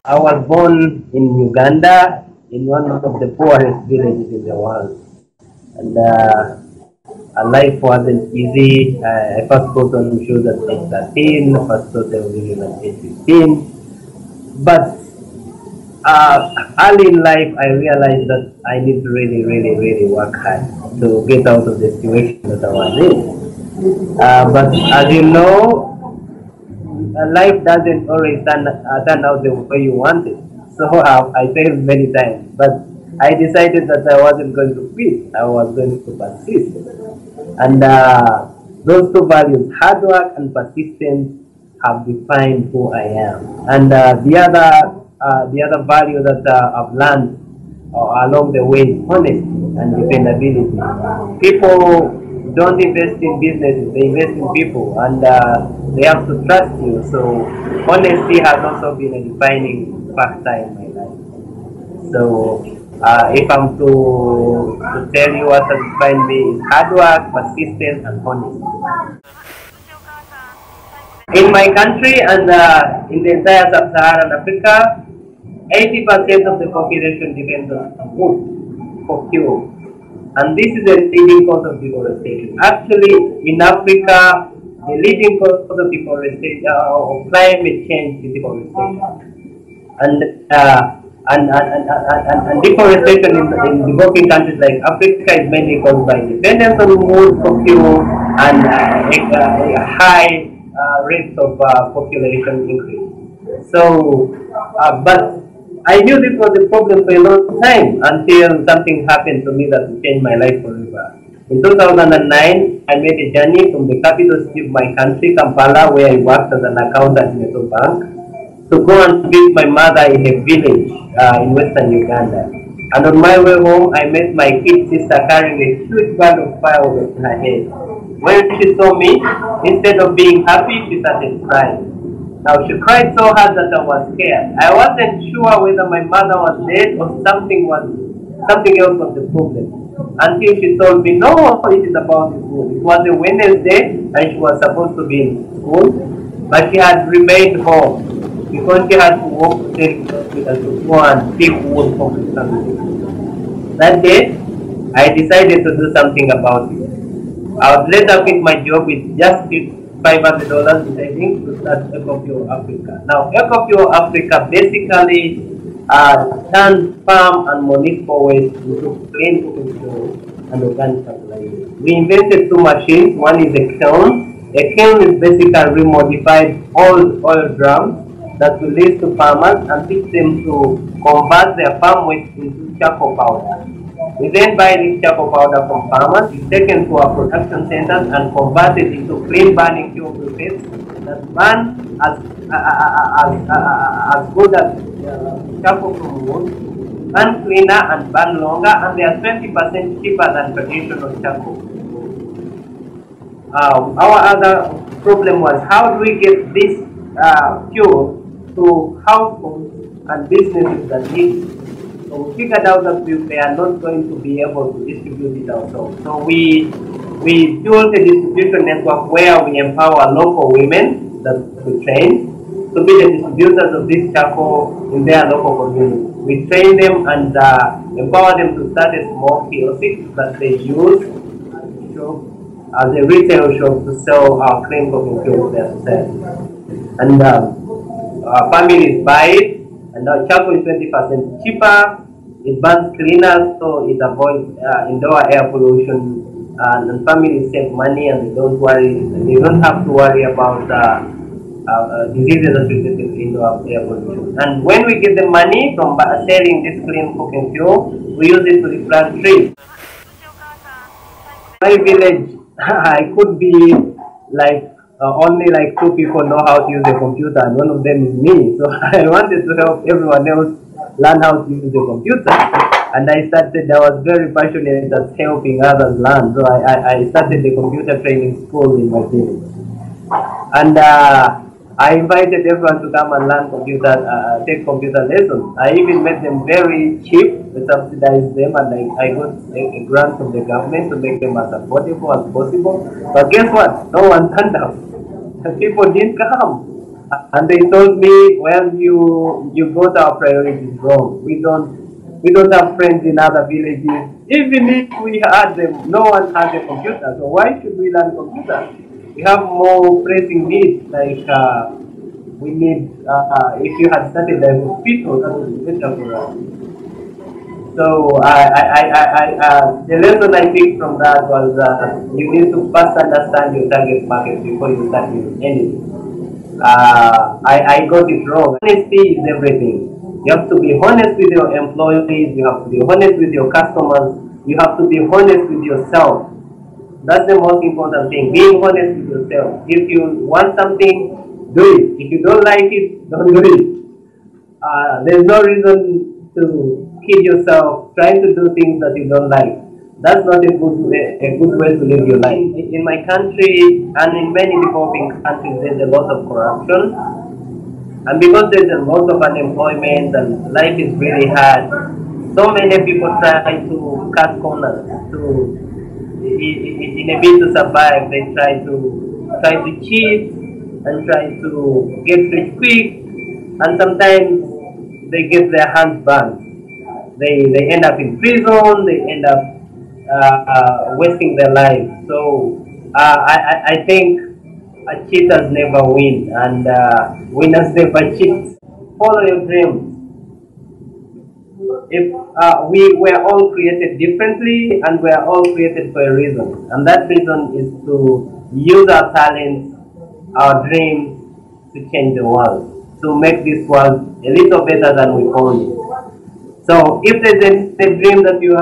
I was born in Uganda, in one of the poorest villages in the world. And life wasn't easy. I first put on shoes at age 13, first taught television at age 15. But early in life, I realized that I need to really work hard to get out of the situation that I was in. But as you know, life doesn't always turn out the way you want it. So I failed many times, but I decided that I wasn't going to quit. I was going to persist. And those two values, hard work and persistence, have defined who I am. And the other value that I've learned along the way is honesty and dependability. People don't invest in businesses, they invest in people, and they have to trust you. So honesty has also been a defining factor in my life. So if I'm to tell you what has defined me, is hard work, persistence, and honesty. In my country and in the entire sub-Saharan Africa, 80% of the population depends on food for fuel. And this is a leading cause of deforestation. Actually, in Africa, the leading cause of deforestation of climate change is deforestation. And deforestation in developing countries like Africa is mainly caused by dependence on wood for fuel and a high rates of population increase. So, but I knew this was a problem for a long time until something happened to me that changed my life forever. In 2009, I made a journey from the capital city of my country, Kampala, where I worked as an accountant in a bank, to go and visit my mother in a village in western Uganda. And on my way home, I met my kid sister carrying a huge bag of firewood on her head. When she saw me, instead of being happy, she started crying. Now she cried so hard that I was scared. I wasn't sure whether my mother was dead or something else was the problem. Until she told me, no, it is about the school. It was a Wednesday and she was supposed to be in school, but she had remained home because she had to walk to the hospital to go and pick wood for the family. That day, I decided to do something about it. I would later quit my job with just $500 savings to start EcoFuel Africa. Now, EcoFuel Africa basically turns farm and municipal waste into clean cooking fuel and organic fertilizer. We invented two machines. One is a kiln. A kiln is basically remodified oil drums that we lease to farmers and teach them to convert their farm waste into charcoal powder. We then buy this charcoal powder from farmers, it's taken to our production centers and converted into clean burning fuel briquettes that burn as good as charcoal from wood, burn cleaner and burn longer, and they are 20% cheaper than traditional charcoal. Our other problem was, how do we get this fuel to households and businesses that need it? So we figured out that we are not going to be able to distribute it ourselves. So we built a distribution network where we empower local women that we train to be the distributors of this charcoal in their local community. We train them and empower them to start a small kiosk that they use as a retail shop to sell our clean cooking fuel to their society. And families buy it. And now charcoal is 20% cheaper, it burns cleaner, so it avoids indoor air pollution, and families save money and they don't have to worry about diseases associated with indoor air pollution. And when we get the money from selling this clean cooking fuel, we use it to replant trees. My village, I could be like only like 2 people know how to use a computer, and one of them is me. So I wanted to help everyone else learn how to use a computer. And I was very passionate at helping others learn. So I started a computer training school in my village. And I invited everyone to come and learn take computer lessons. I even made them very cheap, subsidized them, and I got a grant from the government to make them as affordable as possible. But guess what? No one turned up. People didn't come. And they told me, well, you got our priorities wrong. We don't have friends in other villages. Even if we had them, no one has a computer. So why should we learn computers? We have more pressing needs, like we need. If you had started a hospital, that would be better for us. So the lesson I picked from that was you need to first understand your target market before you start doing anything. I got it wrong. Honesty is everything. You have to be honest with your employees. You have to be honest with your customers. You have to be honest with yourself. That's the most important thing. Being honest with yourself. If you want something, do it. If you don't like it, don't do it. There's no reason to kill yourself trying to do things that you don't like. That's not a good way to live your life. In my country and in many developing countries, there's a lot of corruption. And because there's a lot of unemployment and life is really hard, so many people try to cut corners in a bid to survive. They try to cheat and try to get rich quick, and sometimes they get their hands burned. They end up in prison. They end up wasting their lives. So I think cheaters never win, and winners never cheat. Follow your dreams. If we were all created differently, and we are all created for a reason, and that reason is to use our talents, our dreams, to change the world, to make this world a little better than we found it. So if there's a dream that you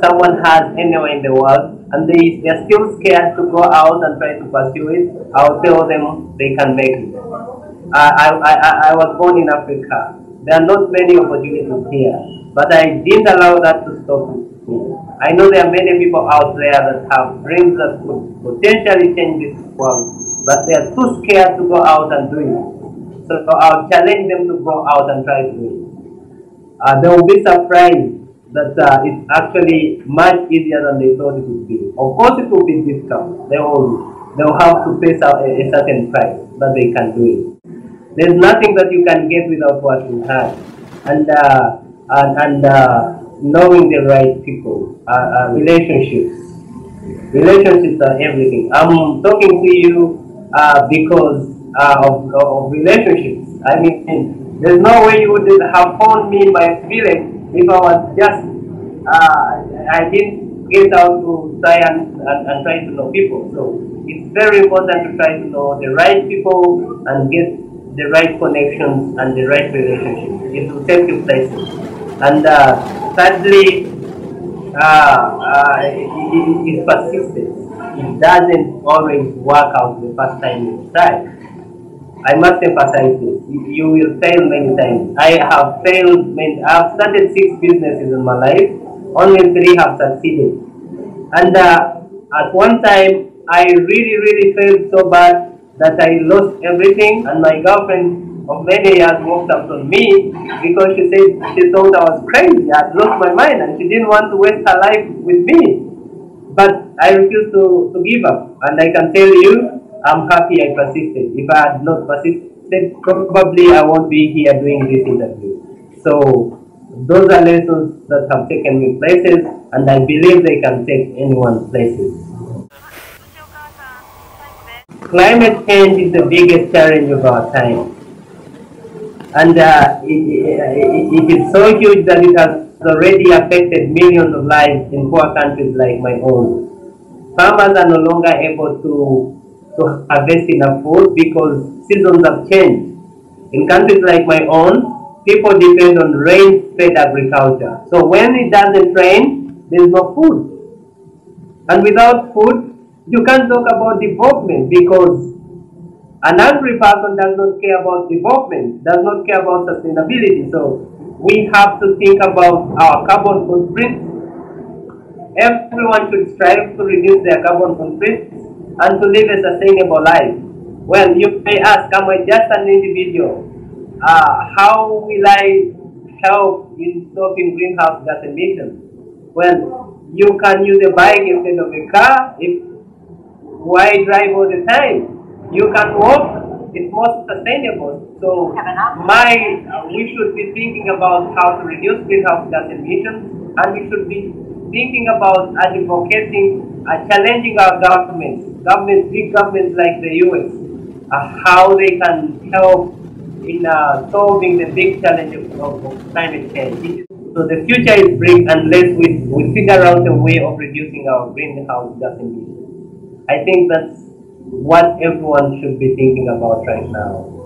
someone has anywhere in the world, and they're still scared to go out and try to pursue it, I'll tell them they can make it. I was born in Africa. There are not many opportunities here, but I didn't allow that to stop me. I know there are many people out there that have dreams that could potentially change this world, but they are too scared to go out and do it. So I'll challenge them to go out and try to do it. They will be surprised that it's actually much easier than they thought it would be. Of course, it will be difficult. They will have to pay a certain price, but they can do it. There's nothing that you can get without working hard, and knowing the right people. Relationships are everything. I'm talking to you because of relationships. I mean, there's no way you would have found me in my village if I was just I didn't get out to try and try to know people. So it's very important to try to know the right people and get the right connections and the right relationships. It will take you places. And thirdly, it's persistence. It doesn't always work out the first time you try. I must emphasize this. You will fail many times. I have failed many. I've started 6 businesses in my life. Only 3 have succeeded. And at one time, I really failed so bad that I lost everything, and my girlfriend of many years walked up on me because she said she thought I was crazy. I had lost my mind, and she didn't want to waste her life with me. But I refused to give up, and I can tell you, I'm happy I persisted. If I had not persisted, probably I won't be here doing this interview. So those are lessons that have taken me places, and I believe they can take anyone places. Climate change is the biggest challenge of our time, and it is so huge that it has already affected millions of lives in poor countries like my own. Farmers are no longer able to harvest enough food because seasons have changed. In countries like my own, people depend on rain-fed agriculture. So when it doesn't rain, there's no food. And without food, you can't talk about development, because an angry person does not care about development, does not care about sustainability. So we have to think about our carbon footprint. Everyone should strive to reduce their carbon footprint and to live a sustainable life. Well, you may ask, am I just an individual? How will I help in stopping greenhouse gas emissions? Well, you can use a bike instead of a car. Why drive all the time? You can walk, it's more sustainable. So we should be thinking about how to reduce greenhouse gas emissions, and we should be thinking about advocating, challenging our big governments like the US, how they can help in solving the big challenge of climate change. So the future is bright unless we figure out a way of reducing our greenhouse gas emissions. I think that's what everyone should be thinking about right now.